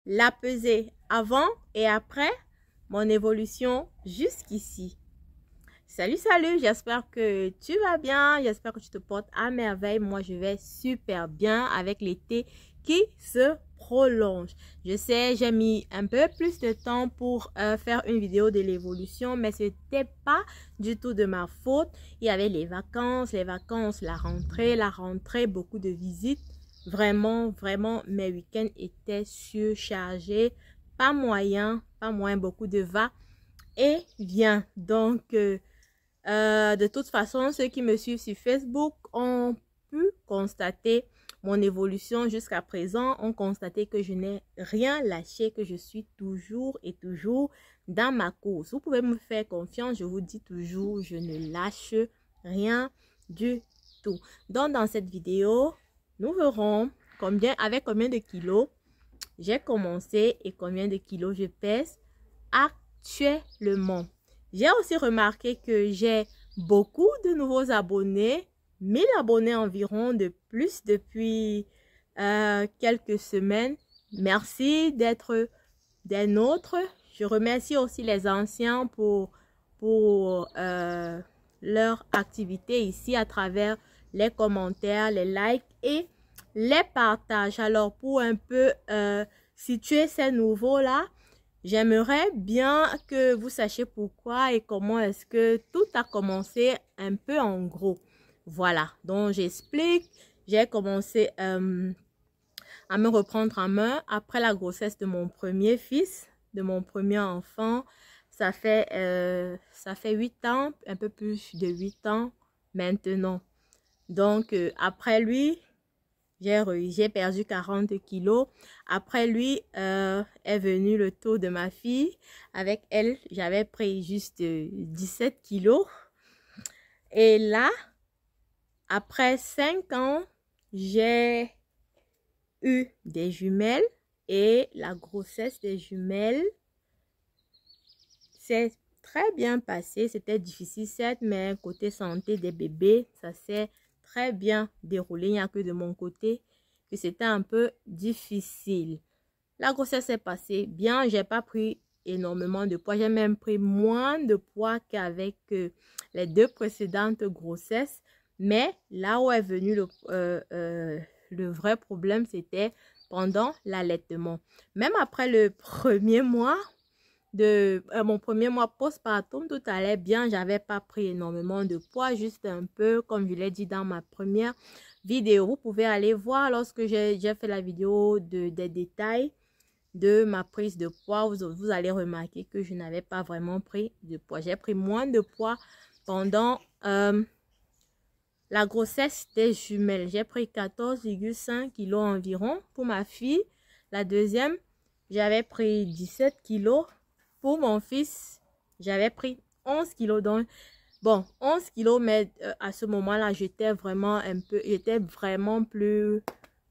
la pesée avant et après, mon évolution jusqu'ici. Salut, j'espère que tu vas bien, j'espère que tu te portes à merveille. Moi, je vais super bien avec l'été qui se prolonge. Je sais, j'ai mis un peu plus de temps pour faire une vidéo de l'évolution, mais ce n'était pas du tout de ma faute. Il y avait les vacances, la rentrée, beaucoup de visites. Vraiment, mes week-ends étaient surchargés. Pas moyen, beaucoup de va-et-vient. Donc, de toute façon, ceux qui me suivent sur Facebook ont pu constater mon évolution jusqu'à présent, ont constaté que je n'ai rien lâché, que je suis toujours dans ma course. Vous pouvez me faire confiance, je vous dis toujours, je ne lâche rien du tout. Donc, dans cette vidéo, nous verrons avec combien de kilos j'ai commencé et combien de kilos je pèse actuellement. J'ai aussi remarqué que j'ai beaucoup de nouveaux abonnés, 1000 abonnés environ de plus depuis quelques semaines. Merci d'être des nôtres. Je remercie aussi les anciens pour leur activité ici à travers les commentaires, les likes et les partages. Alors, pour un peu situer ces nouveaux-là, j'aimerais bien que vous sachiez pourquoi et comment est-ce que tout a commencé un peu en gros. Voilà, donc j'explique. J'ai commencé à me reprendre en main après la grossesse de mon premier fils, de mon premier enfant. Ça fait 8 ans, un peu plus de 8 ans maintenant. Donc, après lui, j'ai perdu 40 kilos. Après lui, est venu le tour de ma fille. Avec elle, j'avais pris juste 17 kilos. Et là, après 5 ans, j'ai eu des jumelles. Et la grossesse des jumelles s'est très bien passée. C'était difficile, certes, mais côté santé des bébés, ça s'est très bien déroulé. Il n'y a que de mon côté que c'était un peu difficile. La grossesse s'est passée bien. J'ai pas pris énormément de poids. J'ai même pris moins de poids qu'avec les 2 précédentes grossesses. Mais là où est venu le vrai problème, c'était pendant l'allaitement. Même après le premier mois, mon premier mois postpartum, tout allait bien. J'avais pas pris énormément de poids, juste un peu, comme je l'ai dit dans ma première vidéo. Vous pouvez aller voir lorsque j'ai fait la vidéo des détails de ma prise de poids. Vous allez remarquer que je n'avais pas vraiment pris de poids. J'ai pris moins de poids pendant la grossesse des jumelles. J'ai pris 14,5 kilos environ pour ma fille. La deuxième, j'avais pris 17 kilos. Pour mon fils, j'avais pris 11 kilos. Donc, bon, 11 kilos, mais à ce moment-là, j'étais vraiment plus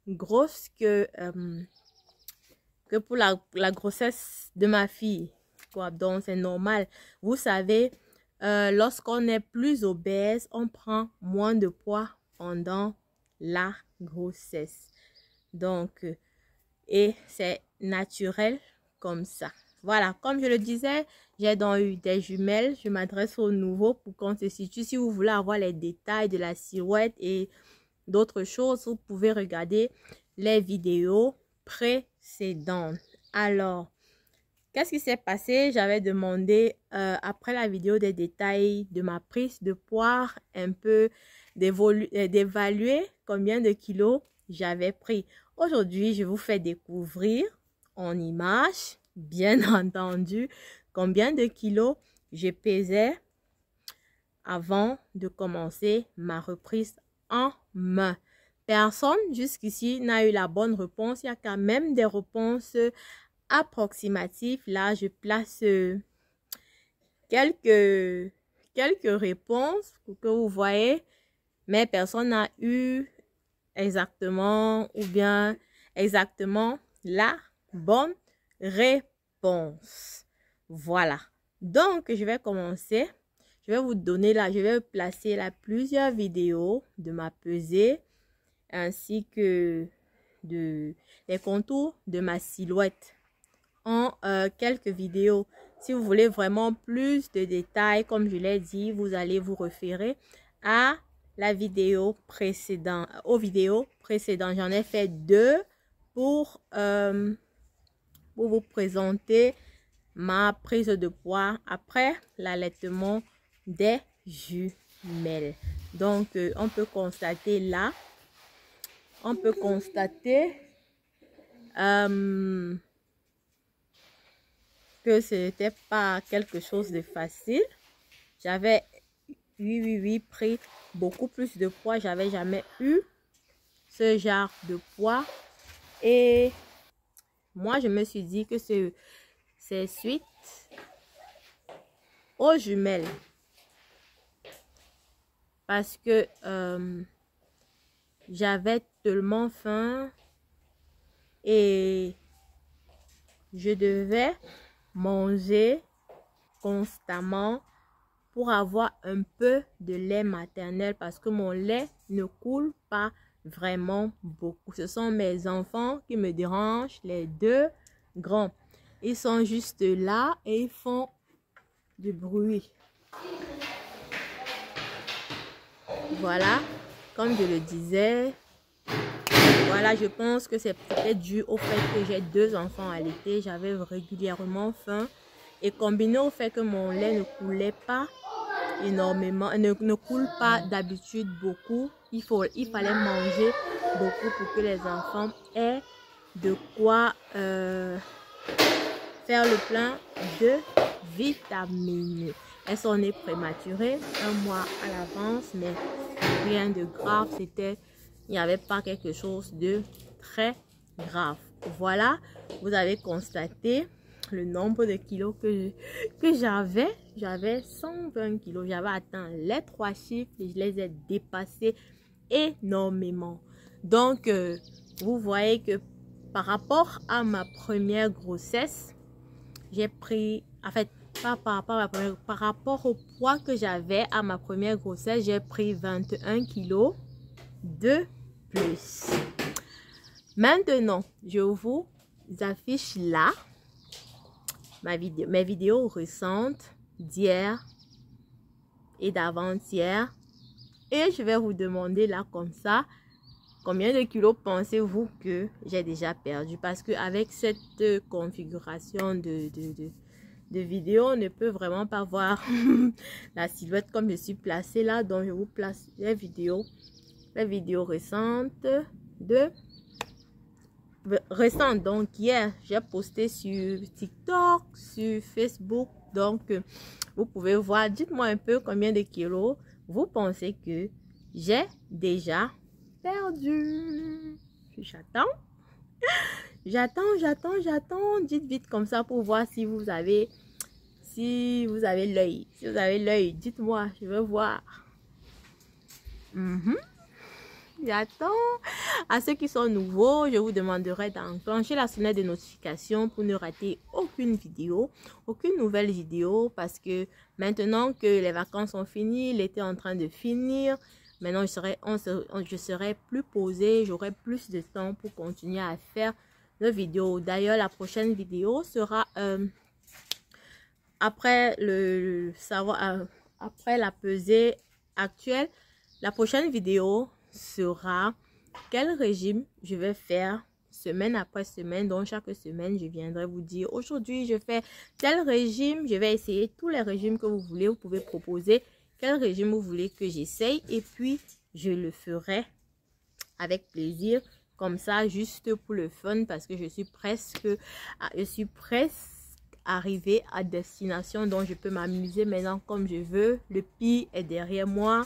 grosse que pour la grossesse de ma fille. Quoi. Donc, c'est normal. Vous savez, lorsqu'on est plus obèse, on prend moins de poids pendant la grossesse. Donc, et c'est naturel comme ça. Voilà, comme je le disais, j'ai donc eu des jumelles. Je m'adresse aux nouveaux pour qu'on se situe. Si vous voulez avoir les détails de la silhouette et d'autres choses, vous pouvez regarder les vidéos précédentes. Alors, qu'est-ce qui s'est passé? J'avais demandé, après la vidéo des détails de ma prise de poids, un peu d'évaluer combien de kilos j'avais pris. Aujourd'hui, je vous fais découvrir en images, bien entendu, combien de kilos je pesais avant de commencer ma reprise en main. Personne jusqu'ici n'a eu la bonne réponse. Il y a quand même des réponses approximatives. Là, je place quelques réponses pour que vous voyez, mais personne n'a eu exactement la bonne réponse. Voilà. Donc, je vais commencer. Je vais vous donner je vais placer là plusieurs vidéos de ma pesée ainsi que les contours de ma silhouette. en quelques vidéos. Si vous voulez vraiment plus de détails, comme je l'ai dit, vous allez vous référer à la vidéo précédente, aux vidéos précédentes. J'en ai fait 2 pour vous présenter ma prise de poids après l'allaitement des jumelles. Donc, on peut constater là, on peut constater que ce n'était pas quelque chose de facile. J'avais pris beaucoup plus de poids. J'avais jamais eu ce genre de poids. Et moi, je me suis dit que c'est suite aux jumelles. Parce que j'avais tellement faim et je devais manger constamment pour avoir un peu de lait maternel parce que mon lait ne coule pas vraiment beaucoup. Ce sont mes enfants qui me dérangent, les 2 grands. Ils sont juste là et ils font du bruit. Voilà, comme je le disais, voilà, je pense que c'est peut-être dû au fait que j'ai 2 enfants à l'été. J'avais régulièrement faim et combiné au fait que mon lait ne coulait pas énormément, ne coule pas d'habitude beaucoup. Il fallait manger beaucoup pour que les enfants aient de quoi faire le plein de vitamines. Elles sont nées prématurées, 1 mois à l'avance, mais rien de grave. Il n'y avait pas quelque chose de très grave. Voilà, vous avez constaté le nombre de kilos que j'avais. J'avais 120 kilos. J'avais atteint les 3 chiffres et je les ai dépassés énormément. Donc, vous voyez que par rapport à ma première grossesse, j'ai pris, en fait, par rapport au poids que j'avais à ma première grossesse, j'ai pris 21 kilos de plus. Maintenant, je vous affiche là mes vidéos récentes d'hier et d'avant-hier. Et je vais vous demander là comme ça, combien de kilos pensez-vous que j'ai déjà perdu? Parce qu'avec cette configuration de vidéo, on ne peut vraiment pas voir la silhouette comme je suis placée là. Donc, je vous place les vidéos récentes Donc, hier, j'ai posté sur TikTok, sur Facebook. Donc, vous pouvez voir. Dites-moi un peu combien de kilos vous pensez que j'ai déjà perdu. J'attends. Dites vite comme ça pour voir si vous avez l'œil. Si vous avez l'œil, dites-moi, je veux voir. J'attends. À ceux qui sont nouveaux, je vous demanderai d'enclencher la sonnette de notification pour ne rater aucune vidéo, aucune nouvelle vidéo, parce que maintenant que les vacances sont finies, l'été est en train de finir, maintenant je serai plus posée, j'aurai plus de temps pour continuer à faire nos vidéos. D'ailleurs, la prochaine vidéo sera après après la pesée actuelle. La prochaine vidéo sera quel régime je vais faire semaine après semaine. Donc chaque semaine je viendrai vous dire aujourd'hui je fais tel régime. Je vais essayer tous les régimes que vous voulez. Vous pouvez proposer quel régime vous voulez que j'essaye et puis je le ferai avec plaisir, comme ça, juste pour le fun, parce que je suis presque arrivée à destination, donc je peux m'amuser maintenant comme je veux. Le pire est derrière moi.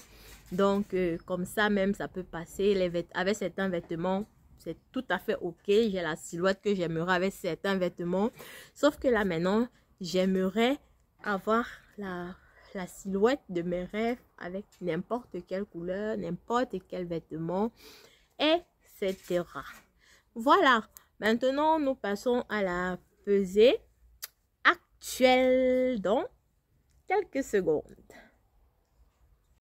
Donc, comme ça même, ça peut passer. Avec certains vêtements, c'est tout à fait ok. J'ai la silhouette que j'aimerais avec certains vêtements. Sauf que là, maintenant, j'aimerais avoir la silhouette de mes rêves avec n'importe quelle couleur, n'importe quel vêtement, etc. Voilà. Maintenant, nous passons à la pesée actuelle dans quelques secondes.